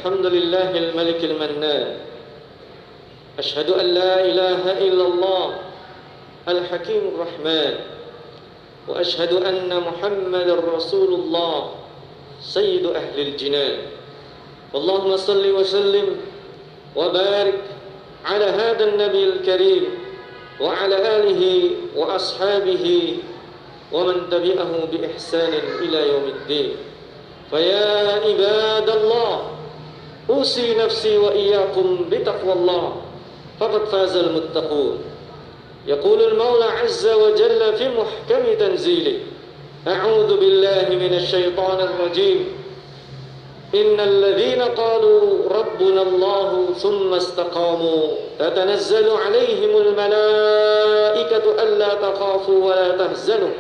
الحمد لله الملك المنان أشهد أن لا إله إلا الله الحكيم الرحمن وأشهد أن محمد رسول الله سيد أهل الجنان اللهم صل وسلم وبارك على هذا النبي الكريم وعلى آله وأصحابه ومن تبعه بإحسان إلى يوم الدين فيا عباد الله أوصي نفسي وإياكم بتقوى الله فقد فاز المتقون يقول المولى عز وجل في محكم تنزيله أعوذ بالله من الشيطان الرجيم إن الذين قالوا ربنا الله ثم استقاموا تتنزل عليهم الملائكة ألا تخافوا ولا تحزنوا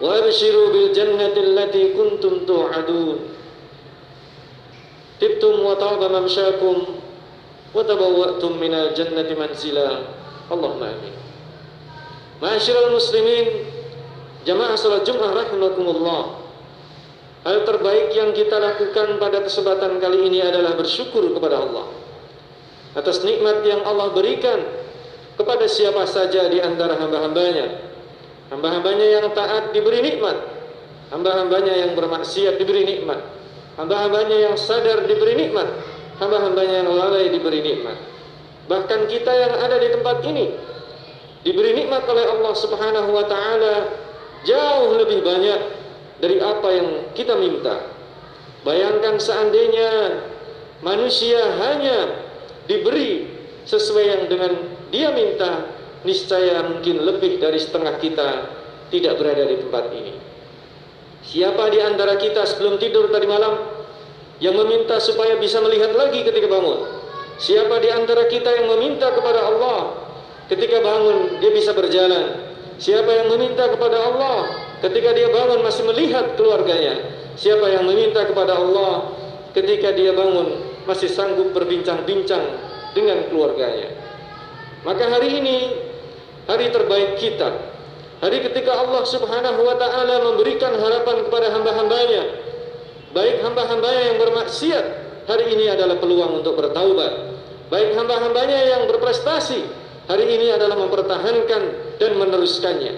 وأبشروا بالجنة التي كنتم توعدون طبتم وطاب ممشاكم وتبوأتم من الجنة منزلا اللهم آمين. Ma'asyiral muslimin, jamaah salat Jumat rahimakumullah. Hal terbaik yang kita lakukan pada kesempatan kali ini adalah bersyukur kepada Allah atas nikmat yang Allah berikan kepada siapa saja di antara hamba-hambanya. Hamba-hambanya yang taat diberi nikmat, hamba-hambanya yang bermaksiat diberi nikmat, hamba-hambanya yang sadar diberi nikmat, hamba-hambanya yang lalai diberi nikmat. Bahkan kita yang ada di tempat ini diberi nikmat oleh Allah Subhanahu wa taala jauh lebih banyak dari apa yang kita minta. Bayangkan seandainya manusia hanya diberi sesuai yang dengan dia minta, niscaya mungkin lebih dari setengah kita tidak berada di tempat ini. Siapa di antara kita sebelum tidur tadi malam yang meminta supaya bisa melihat lagi ketika bangun? Siapa di antara kita yang meminta kepada Allah ketika bangun dia bisa berjalan? Siapa yang meminta kepada Allah ketika dia bangun masih melihat keluarganya? Siapa yang meminta kepada Allah ketika dia bangun masih sanggup berbincang-bincang dengan keluarganya? Maka hari ini hari terbaik kita, hari ketika Allah Subhanahu wa ta'ala memberikan harapan kepada hamba-hambanya, baik hamba-hambanya yang bermaksiat, hari ini adalah peluang untuk bertaubat. Baik hamba-hambanya yang berprestasi, hari ini adalah mempertahankan dan meneruskannya.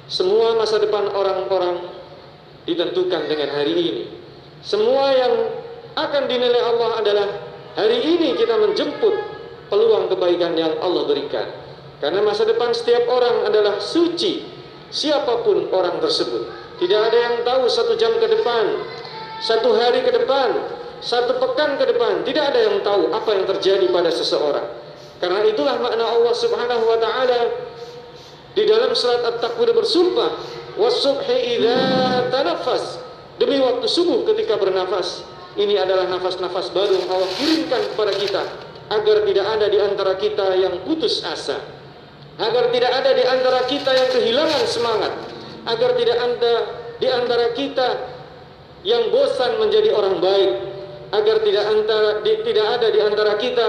Semua masa depan orang-orang ditentukan dengan hari ini. Semua yang akan dinilai Allah adalah hari ini kita menjemput peluang kebaikan yang Allah berikan. Karena masa depan setiap orang adalah suci, siapapun orang tersebut. Tidak ada yang tahu 1 jam ke depan, 1 hari ke depan, 1 pekan ke depan. Tidak ada yang tahu apa yang terjadi pada seseorang. Karena itulah makna Allah Subhanahu wa ta'ala di dalam surat At-Takwir bersumpah, "Was-subhi idza tanaffas." Demi waktu subuh ketika bernafas. Ini adalah nafas-nafas baru yang Allah kirimkan kepada kita agar tidak ada di antara kita yang putus asa, agar tidak ada di antara kita yang kehilangan semangat, agar tidak ada di antara kita yang bosan menjadi orang baik, agar tidak ada di antara kita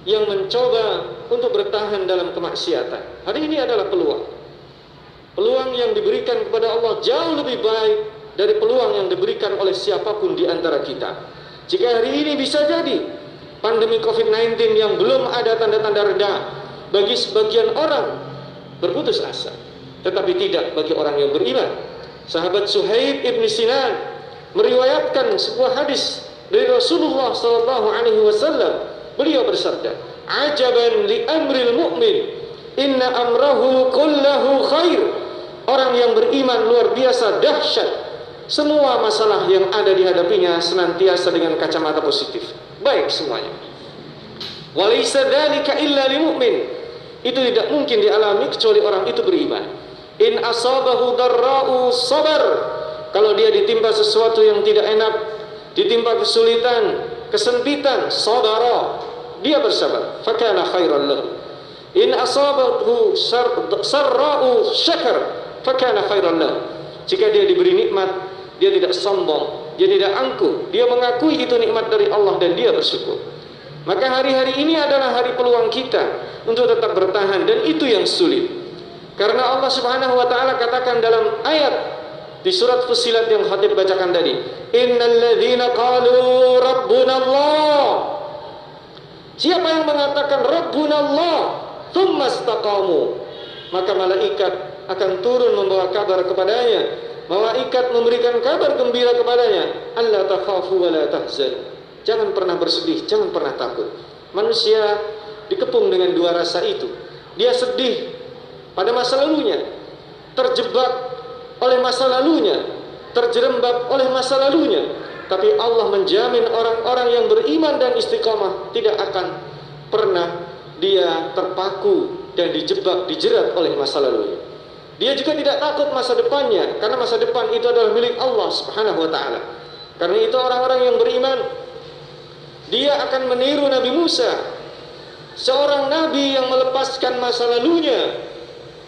yang mencoba untuk bertahan dalam kemaksiatan. Hari ini adalah peluang yang diberikan kepada Allah jauh lebih baik dari peluang yang diberikan oleh siapapun di antara kita. Jika hari ini bisa jadi pandemi COVID-19 yang belum ada tanda-tanda reda, bagi sebagian orang berputus asa, tetapi tidak bagi orang yang beriman. Sahabat Suhaib ibn Sinan meriwayatkan sebuah hadis dari Rasulullah SAW. Beliau bersabda, "Ajaban li amril mu'min, inna amrahu kullahu khair." Orang yang beriman luar biasa dahsyat. Semua masalah yang ada dihadapinya senantiasa dengan kacamata positif, baik semuanya. Walaysa dzalika illa lil mu'min. Itu tidak mungkin dialami kecuali orang itu beriman. In asabahu darra'u sabar. Kalau dia ditimpa sesuatu yang tidak enak, ditimpa kesulitan, kesempitan, sabara, dia bersabar. Fakana khairan lahu. In asabahu sarra'u syakar, fakana khairan lahu. Jika dia diberi nikmat, dia tidak sombong, dia tidak angkuh, dia mengakui itu nikmat dari Allah dan dia bersyukur. Maka hari-hari ini adalah hari peluang kita untuk tetap bertahan, dan itu yang sulit. Karena Allah Subhanahu wa taala katakan dalam ayat di surat Fussilat yang Khatib bacakan tadi, innal ladzina qalu rabbuna Allah, siapa yang mengatakan rabbuna Allah tsumma istaqamu, maka malaikat akan turun membawa kabar kepadanya, malaikat memberikan kabar gembira kepadanya, alla takhafu wa la tahzan, jangan pernah bersedih, jangan pernah takut. Manusia dikepung dengan dua rasa itu. Dia sedih pada masa lalunya, terjebak oleh masa lalunya, terjerembab oleh masa lalunya. Tapi Allah menjamin orang-orang yang beriman dan istiqamah tidak akan pernah dia terpaku dan dijebak, dijerat oleh masa lalunya. Dia juga tidak takut masa depannya, karena masa depan itu adalah milik Allah Subhanahu wa ta'ala. Karena itu orang-orang yang beriman, dia akan meniru Nabi Musa, seorang nabi yang melepaskan masa lalunya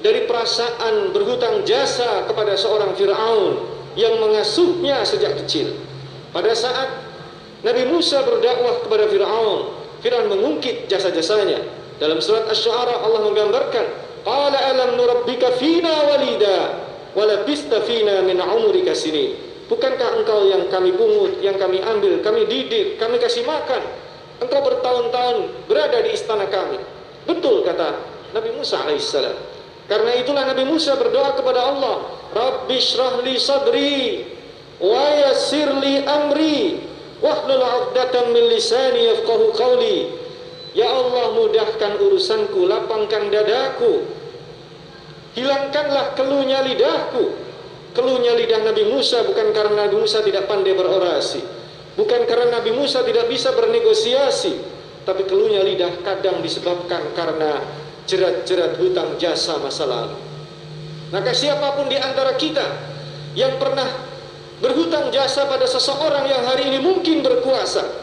dari perasaan berhutang jasa kepada seorang Fir'aun yang mengasuhnya sejak kecil. Pada saat Nabi Musa berdakwah kepada Fir'aun, Fir'aun mengungkit jasa-jasanya. Dalam surat Asy-Syu'ara Allah menggambarkan, qala alam nurabbika fina walida wa labista fina min umrika sinin. Bukankah engkau yang kami pungut, yang kami ambil, kami didik, kami kasih makan, engkau bertahun-tahun berada di istana kami. Betul kata Nabi Musa alaihissalam. Karena itulah Nabi Musa berdoa kepada Allah, Rabbi shrah li sadri wa yassir li amri wahlul 'uqdatam min lisani yafqahu qawli. Ya Allah, mudahkan urusanku, lapangkan dadaku, hilangkanlah keluhnya lidahku. Keluhnya lidah Nabi Musa bukan karena Nabi Musa tidak pandai berorasi, bukan karena Nabi Musa tidak bisa bernegosiasi, tapi keluhnya lidah kadang disebabkan karena jerat-jerat hutang jasa masa lalu. Maka siapapun di antara kita yang pernah berhutang jasa pada seseorang yang hari ini mungkin berkuasa,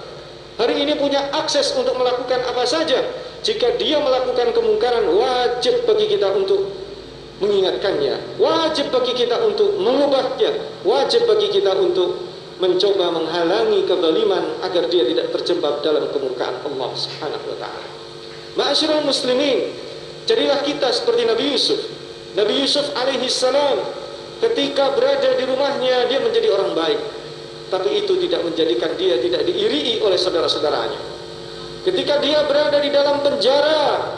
hari ini punya akses untuk melakukan apa saja, jika dia melakukan kemungkaran, wajib bagi kita untuk mengingatkannya, wajib bagi kita untuk mengubahnya, wajib bagi kita untuk mencoba menghalangi kezaliman agar dia tidak terjebak dalam kemurkaan Allah Subhanahu wa ta'ala. Ma'asyiral muslimin, jadilah kita seperti Nabi Yusuf. Nabi Yusuf alaihi salam ketika berada di rumahnya dia menjadi orang baik, tapi itu tidak menjadikan dia tidak diirii oleh saudara-saudaranya. Ketika dia berada di dalam penjara,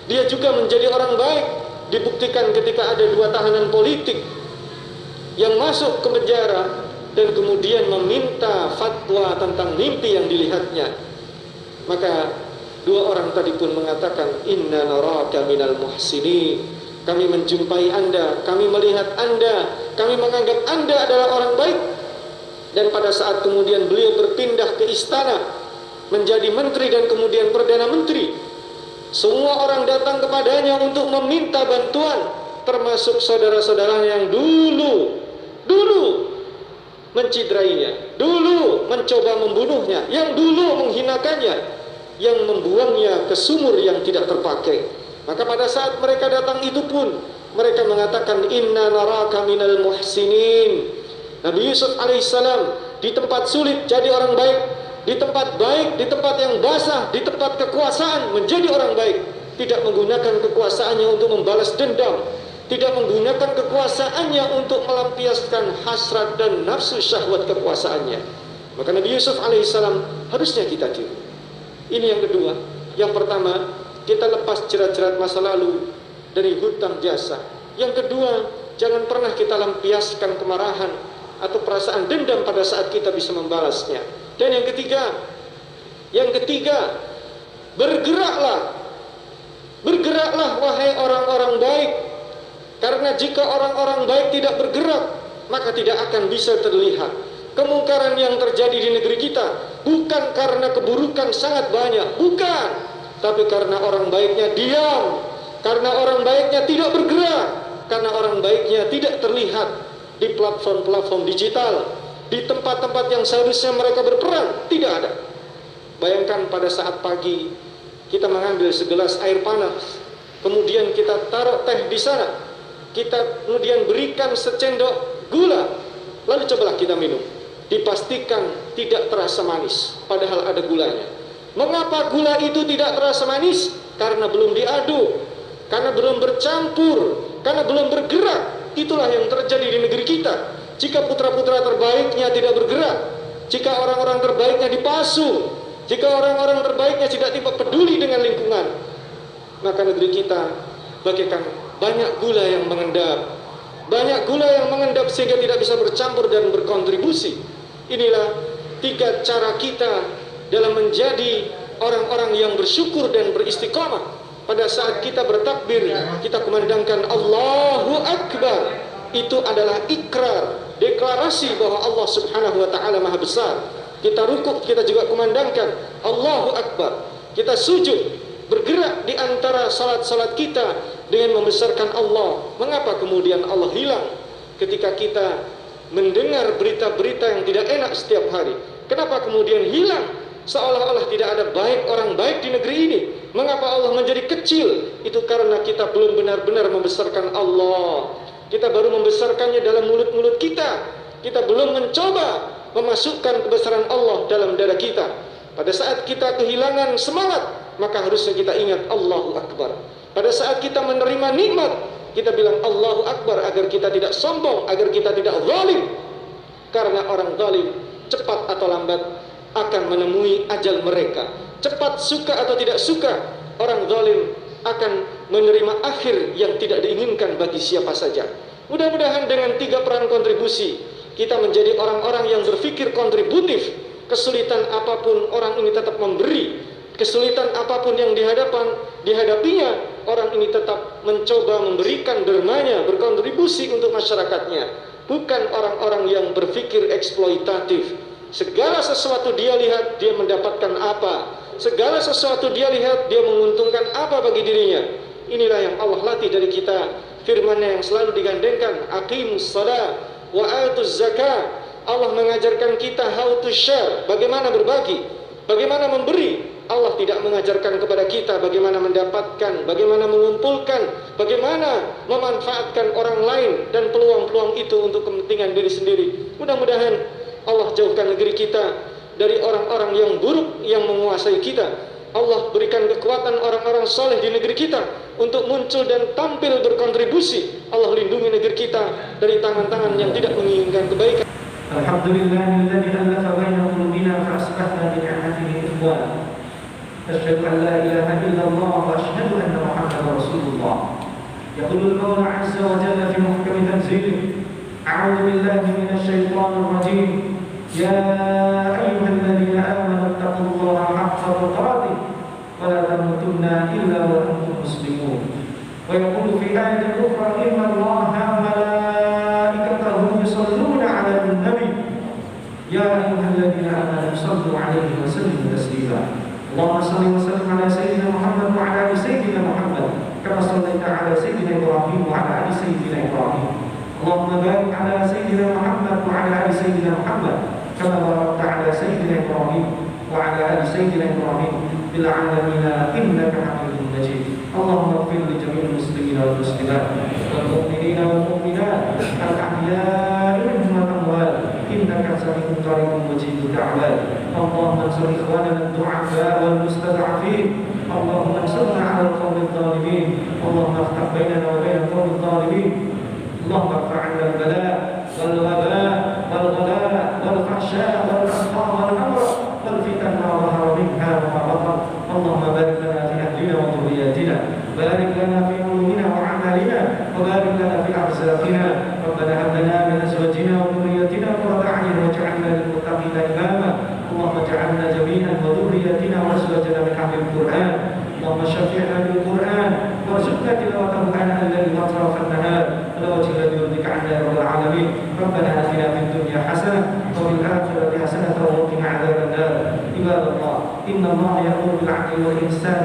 dia juga menjadi orang baik. Dibuktikan ketika ada dua tahanan politik yang masuk ke penjara dan kemudian meminta fatwa tentang mimpi yang dilihatnya, maka dua orang tadi pun mengatakan, inna naraka minal muhsinin, kami menjumpai anda, kami melihat anda, kami menganggap anda adalah orang baik. Dan pada saat kemudian beliau berpindah ke istana menjadi menteri dan kemudian perdana menteri, semua orang datang kepadanya untuk meminta bantuan, termasuk saudara-saudaranya yang dulu mencidrainya, dulu mencoba membunuhnya, yang dulu menghinakannya, yang membuangnya ke sumur yang tidak terpakai. Maka pada saat mereka datang itu pun mereka mengatakan, inna naraka minal muhsinin. Nabi Yusuf alaihissalam di tempat sulit jadi orang baik, di tempat baik, di tempat yang basah, di tempat kekuasaan menjadi orang baik, tidak menggunakan kekuasaannya untuk membalas dendam, tidak menggunakan kekuasaannya untuk melampiaskan hasrat dan nafsu syahwat kekuasaannya. Maka Nabi Yusuf alaihissalam harusnya kita tiru. Ini yang kedua. Yang pertama, kita lepas jerat-jerat masa lalu dari hutang jasa. Yang kedua, jangan pernah kita lampiaskan kemarahan atau perasaan dendam pada saat kita bisa membalasnya. Dan yang ketiga, bergeraklah wahai orang-orang baik. Karena jika orang-orang baik tidak bergerak, maka tidak akan bisa terlihat kemungkaran yang terjadi di negeri kita. Bukan karena keburukan sangat banyak, bukan, tapi karena orang baiknya diam, karena orang baiknya tidak bergerak, karena orang baiknya tidak terlihat di platform-platform digital, di tempat-tempat yang seharusnya mereka berperan, tidak ada. Bayangkan pada saat pagi kita mengambil segelas air panas, kemudian kita taruh teh di sana, kita kemudian berikan secendok gula, lalu cobalah kita minum. Dipastikan tidak terasa manis, padahal ada gulanya. Mengapa gula itu tidak terasa manis? Karena belum diaduk, karena belum bercampur, karena belum bergerak. Itulah yang terjadi di negeri kita. jika putra-putra terbaiknya tidak bergerak, jika orang-orang terbaiknya dipasung, jika orang-orang terbaiknya tidak peduli dengan lingkungan, maka negeri kita bagaikan banyak gula yang mengendap. Banyak gula yang mengendap sehingga tidak bisa bercampur dan berkontribusi. Inilah 3 cara kita dalam menjadi orang-orang yang bersyukur dan beristiqamah. Pada saat kita bertakbir, kita kumandangkan Allahu Akbar. Itu adalah ikrar, deklarasi bahwa Allah Subhanahu wa taala Maha Besar. Kita rukuk, kita juga kumandangkan Allahu Akbar. Kita sujud, bergerak di antara salat-salat kita dengan membesarkan Allah. Mengapa kemudian Allah hilang ketika kita mendengar berita-berita yang tidak enak setiap hari? Kenapa kemudian hilang seolah-olah tidak ada orang baik di negeri ini? Mengapa Allah menjadi kecil? Itu karena kita belum benar-benar membesarkan Allah. Kita baru membesarkannya dalam mulut-mulut kita. Kita belum mencoba memasukkan kebesaran Allah dalam dada kita. Pada saat kita kehilangan semangat, maka harusnya kita ingat Allahu Akbar. Pada saat kita menerima nikmat, kita bilang Allahu Akbar agar kita tidak sombong, agar kita tidak zalim. Karena orang zalim cepat atau lambat akan menemui ajal mereka. Cepat suka atau tidak suka, orang zalim akan menerima akhir yang tidak diinginkan bagi siapa saja. Mudah-mudahan dengan 3 peran kontribusi, kita menjadi orang-orang yang berpikir kontributif. Kesulitan apapun orang ini tetap memberi. Kesulitan apapun yang dihadapinya, orang ini tetap mencoba memberikan dermanya, berkontribusi untuk masyarakatnya. Bukan orang-orang yang berpikir eksploitatif. Segala sesuatu dia lihat, dia mendapatkan apa. Segala sesuatu dia lihat, dia menguntungkan apa bagi dirinya. Inilah yang Allah latih dari kita. Firman-Nya yang selalu digandengkan, aqimus shalah wa atuz zakah. Allah mengajarkan kita how to share, bagaimana berbagi, bagaimana memberi. Allah tidak mengajarkan kepada kita bagaimana mendapatkan, bagaimana mengumpulkan, bagaimana memanfaatkan orang lain dan peluang-peluang itu untuk kepentingan diri sendiri. Mudah-mudahan Allah jauhkan negeri kita dari orang-orang yang buruk yang menguasai kita. Allah berikan kekuatan orang-orang soleh di negeri kita untuk muncul dan tampil berkontribusi. Allah lindungi negeri kita dari tangan-tangan yang tidak menginginkan kebaikan. Alhamdulillahilladzi alafa baina qulubina fa asbahna bi ni'matihi ikhwan. أشهد أن لا إله إلا الله وأشهد أن محمدا رسول الله. يقول المولى عز وجل في محكم تنزيله أعوذ بالله من الشيطان الرجيم يا أيها الذين آمنوا اتقوا الله حق تقاته ولا تموتن إلا وأنتم مسلمون. ويقول في آية أخرى إن الله وملائكته يصلون على النبي يا أيها الذين آمنوا صلوا عليه وسلموا تسليما. اللهم صل وسلم على سيدنا محمد وعلى ال سيدنا محمد كما صليت على سيدنا ابراهيم وعلى ال سيدنا ابراهيم. اللهم بارك على سيدنا محمد وعلى ال سيدنا محمد كما باركت على سيدنا ابراهيم وعلى ال سيدنا ابراهيم في العالمين انك حميد مجيد. اللهم اغفر لجميع المسلمين والمسلمات والمؤمنين والمؤمنات الاحياء منهم والاموات انك سميع قريب مجيب الدعوات. اللهم انصر اخواننا الضعفاء والمستضعفين. اللهم انصرنا على القوم الظالمين. اللهم افتح بيننا وبين القوم الظالمين. اللهم ارفع عنا البلاء والوباء والغلاء والفحشاء والاسقام والامراض والفتن ما ظهر منها وما بطن. اللهم بارك لنا في اهلنا وذرياتنا، بارك لنا في علومنا وعمالنا، وبارك لنا في ارزاقنا. ربنا هب لنا من ازواجنا وذرياتنا قرة اعين واجعلنا للمتقين اماما. اللهم اجعلنا جميعا وذرياتنا وازواجنا من اهل القران. اللهم شفعنا بالقران وارزقنا تلاوته اناء الليل واطراف النهار على وجه الذي يرضيك عنا يا رب العالمين. ربنا اتنا في الدنيا حسنه وفي الاخره حسنه وقنا عذاب النار. عباد الله ان الله يامر بالعدل والاحسان